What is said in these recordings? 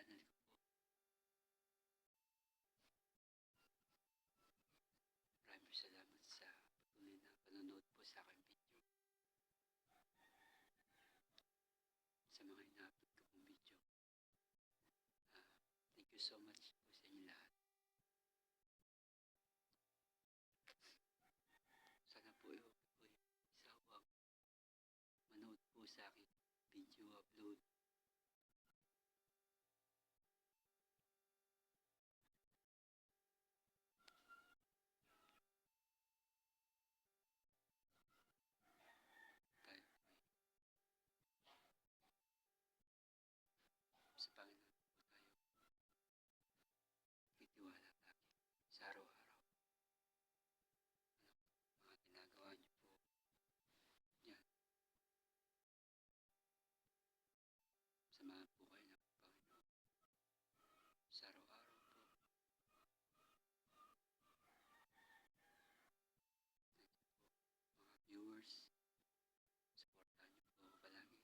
channel ko po. Maraming salamat sa patuloy na panonood po sa aking video. Sa mga ina-upload ko pong video. Thank you so much po sa inyo lahat. Sana po isawag manood po sa aking video upload. Tayo po sa Panginoon po tayo titiwala lagi sa araw-araw. Mga ginagawa niyo po yan. Samahan po kayo ng Panginoon sa araw-araw po. Mga viewers, supportahan niyo po ako palagi.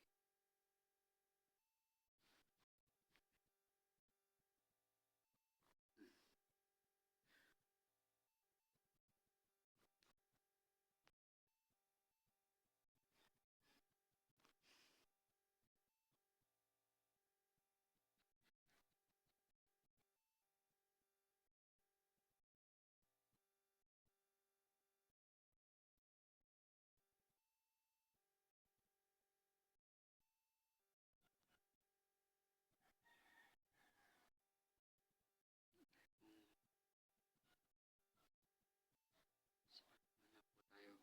Sa Panginoon po tayo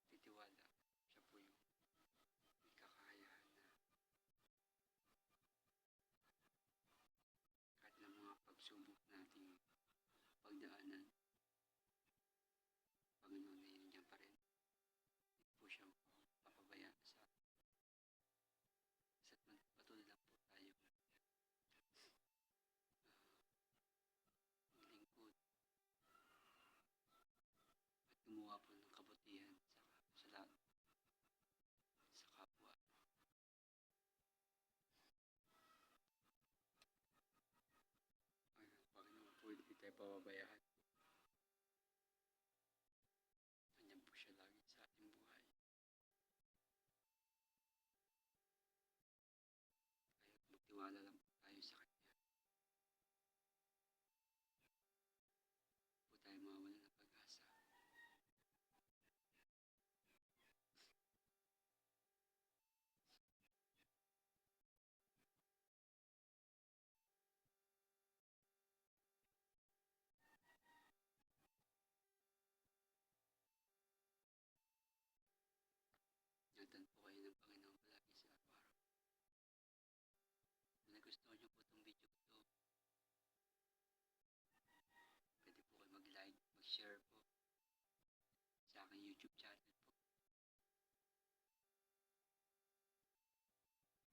titiwala. Siya po yung may kakayahan na kahit na mga pagsubok nating pagdaanan, Panginoon ay nandiyan pa rin. Hindi po siya papabayaan sa atin. Basta't patuloy lang po tayo maglingkod at gumawa po ng kabutihan sa lahat, sa kapwa. Ang Panginoon po hindi tayo pababayaan. Nandiyan po siya lagi sa ating buhay. Kaya magtiwala lang po tayo sa Kanya. Po tayo mawala ng pag-asa. Ingatan po kayo ng Panginoon palagi sa araw-araw. Kung nagustuhan niyo po itong video ko ito, pwede po kayo mag-like, mag-share po sa aking YouTube channel po.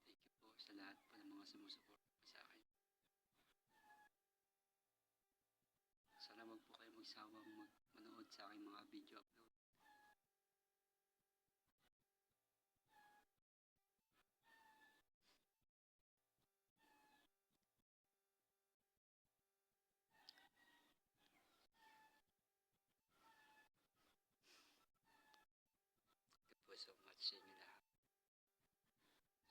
Thank you po sa lahat po ng mga sumusuporta po sa akin. Sana wag po kayo magsawang manood sa aking mga video upload. Thank you po so much sa inyo lahat.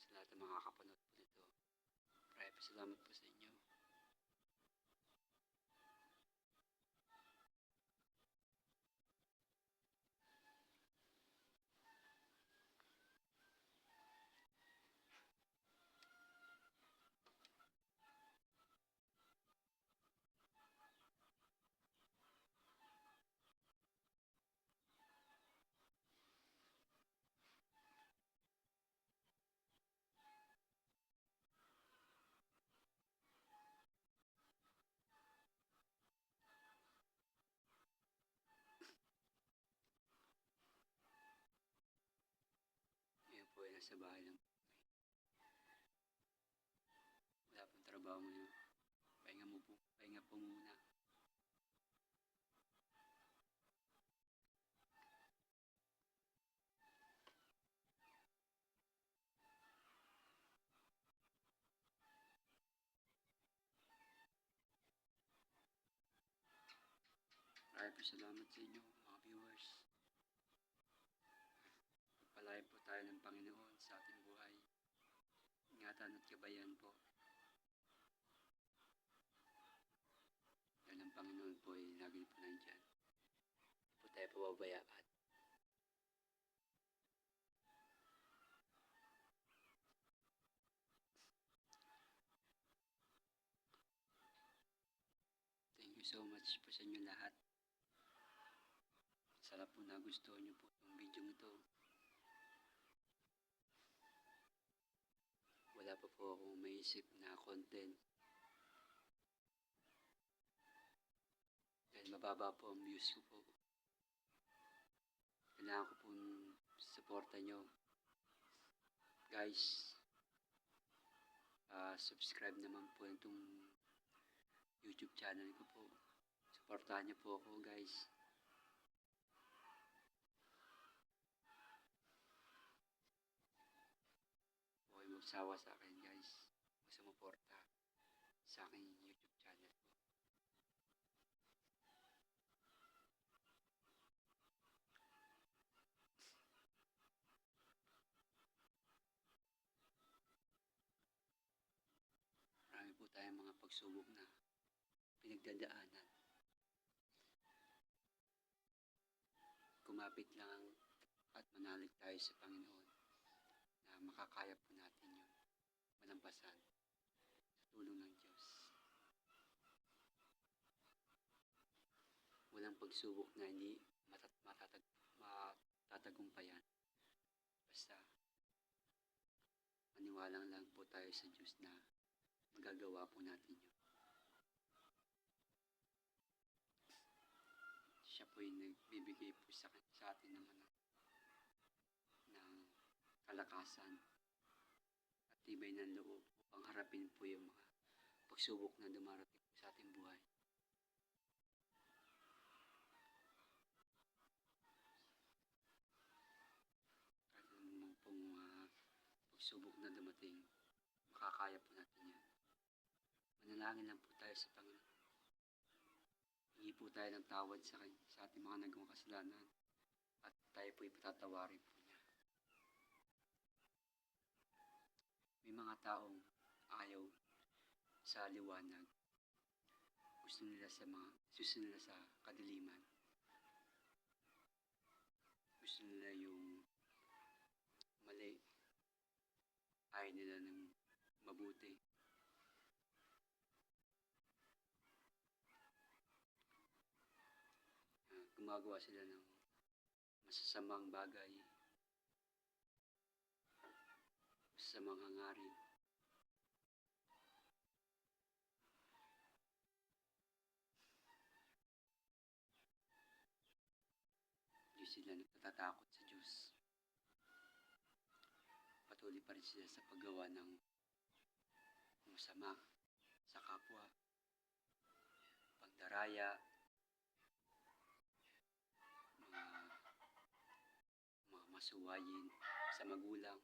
Sa lahat ng mga kapanood po nito. Maraming salamat po sa inyo. Ngayon po ay nasa bahay lang. Wala pong trabaho ngayon. Pahinga po muna. Maraming po salamat sa inyo mga viewers. Pagpalain po tayo ng Panginoon sa ating buhay. Ingatan at gabayan po. Dahil ang Panginoon po ay lagi po nandyan. Hindi po tayo pababayaan. Thank you so much po sa inyo lahat. Sarap po na gusto niyo po itong video ito. Wala pa po akong maisip na content. Dahil mababa po ang views ko po. Kailangan ko pong suporta nyo. Guys, subscribe naman po itong YouTube channel ko po. Suportahan niyo po ako guys. Huwag magsawa sa akin guys. Sumuporta sa aking YouTube channel po. Marami po tayong mga pagsubok na pinagdadaanan. Kumapit lang at manalig tayo sa Panginoon na makakaya po natin yung malampasan sa tulong ng Diyos. Walang pagsubok na hindi matatagumpayan. Basta maniwalang lang po tayo sa Diyos na magagawa po natin yun. Siya po yung nagbibigay po sa atin ng kalakasan at tibay ng loob upang harapin po yung mga pagsubok na dumarating po sa ating buhay. Kahit naman pong pagsubok na dumating, makakaya po natin yan. Manalangin lang po tayo sa Panginoon. Hingi po tayo ng tawad sa ating mga nagawang kasalanan at tayo po ipatatawarin po niya. May mga taong ayaw sa liwanag. Gusto nila sa kadiliman. Gusto nila yung mali. Ayaw nila ng mabuti. Gumagawa sila ng masasamang bagay, masasamang hangarin. Hindi sila nagtatakot sa Diyos. Patuloy pa rin sila sa paggawa ng masama sa kapwa, pagdaraya, mga masuwayin sa magulang.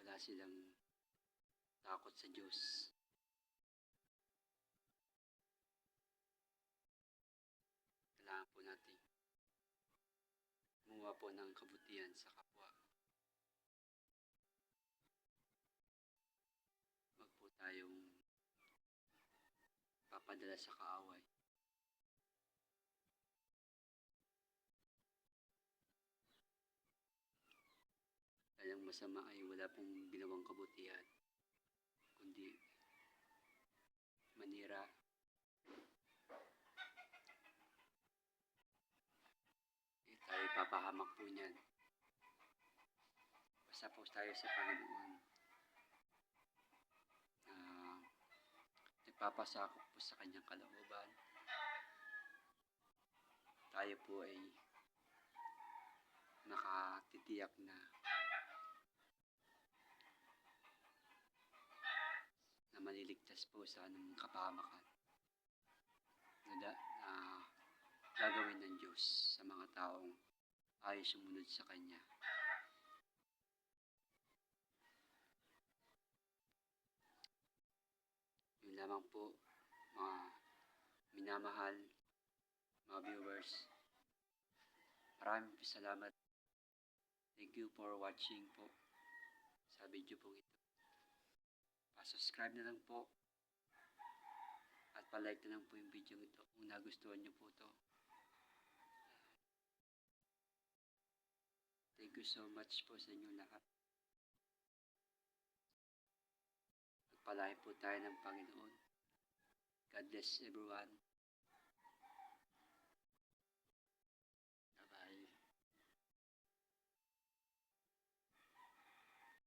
Wala silang takot sa Diyos. Kailangan po natin gumawa po ng kabutihan sa kapwa. Wag po tayong papadala sa kaaway. Dahil ang masama ay wala pong ginawang kabutihan, kundi manira. Tayo papahamak po niyan. Basta po tayo sa Panginoon. Nagpapasakop po sa kanyang kalooban. Tayo po ay nakatitiyak na maliligtas po sa anong kapahamakan na gagawin ng Diyos sa mga taong ayaw sumunod sa Kanya. Yun lamang po, mga minamahal mga viewers. Maraming salamat. Thank you for watching po sa video po ito. Pa-subscribe na lang po at pa-like na lang po yung video ito kung nagustuhan nyo po ito. Thank you so much po sa inyo lahat. Pagpalain po tayo ng Panginoon. God bless everyone.